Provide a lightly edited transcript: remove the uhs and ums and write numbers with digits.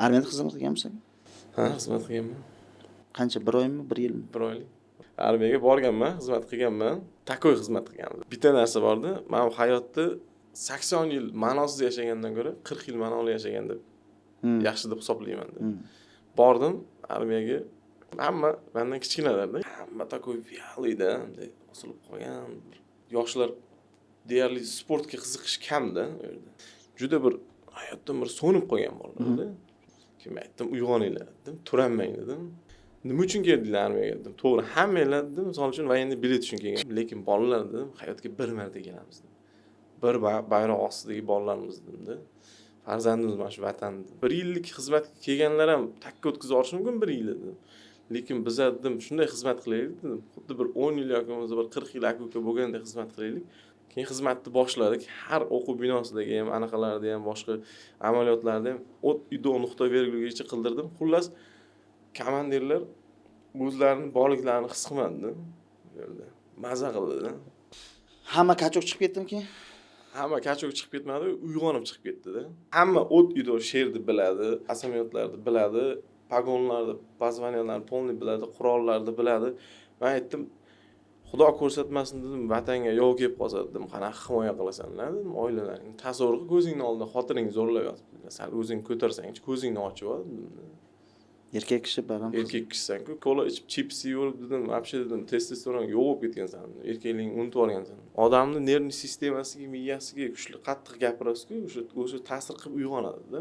Armiyada xizmat qilganmisan? Ha, xizmat qilganman. Qancha, 1 oymi, 1 yilmi? 1 oylik. Armiyaga borganman, xizmat qilganman. Takoy xizmat qilganman. Bitta narsa bordi. Men hayotda 80 yil ma'nosiz yashagandan ko'ra 40 yil ma'noli yashagan deb yaxshi deb hisoblayman. Bordim armiyaga. Hamma mendan kichkinalarda. Hamma takoy viyalida, osilib qolgan. Yoshlar deyarli sportga qiziqish kamda u yerda. Juda bir hayotdan bir so'nib qolgan bolalarda. Kim aytdim, uyg'oninglar dedim, turanmang dedim. Nima uchun keldinglar armiyaga dedim. To'g'ri, hammanglar dedim, misol uchun voyenniy bilet uchun kelgan. Lekin bolalar dedim, hayotga bir marta kelamiz dedim. Bir bayroq ostidagi bolalarimiz dedim-da. Farzandimiz mana shu vatan. 1 yillik xizmatga kelganlar ham takka o'tkazib olish mumkin 1 yil dedim. Lekin biz dedim, shunday xizmat qilaylik dedim. Xuddi bir 10 yil yoki bo'lmasa bir 40 yil aka-uka bo'lgandek xizmat qilaylik. Keyin xizmatni boshladik. Har o'quv binosidagi ham, anaqalarda ham, boshqa amaliyotlarda ham o't ido nuqta virgulgacha qildirdim. Xullas, komandirlar o'zlarining borliklarini his qilmadi. Maza qildi. Hamma kachok chiqib ketdimi keyin? Hamma kachok chiqib ketmadi, uyg'onib chiqib ketdi-da. Hamma o't ido sherni biladi, asamiyotlarni biladi, pagonlarni, pozvaniyalarni polni biladi, qurollarni biladi. Men aytdim, Xudo ko'rsatmasin dedim, vatanga yov kelib qolsa dedim, qanaqa himoya qilasanlar dedim, oilalaring. Tasavvur qil, ko'zingning oldida xotining zo'rlab yotibdi. Sal o'zing ko'tarsang-chi, ko'zingni ochib ol dedim. Erkak kishi baram. Erkak kishisan-ku, kola ichib chips yeb dedim, вообще dedim, testosteron yo'q bo'lib ketgansan, erkakligingni unutib olgansan. Odamning nervniy sistemasiga, miyasiga kuchli qattiq gapirasiz-ku, o'sha ta'sir qilib uyg'onadi-da.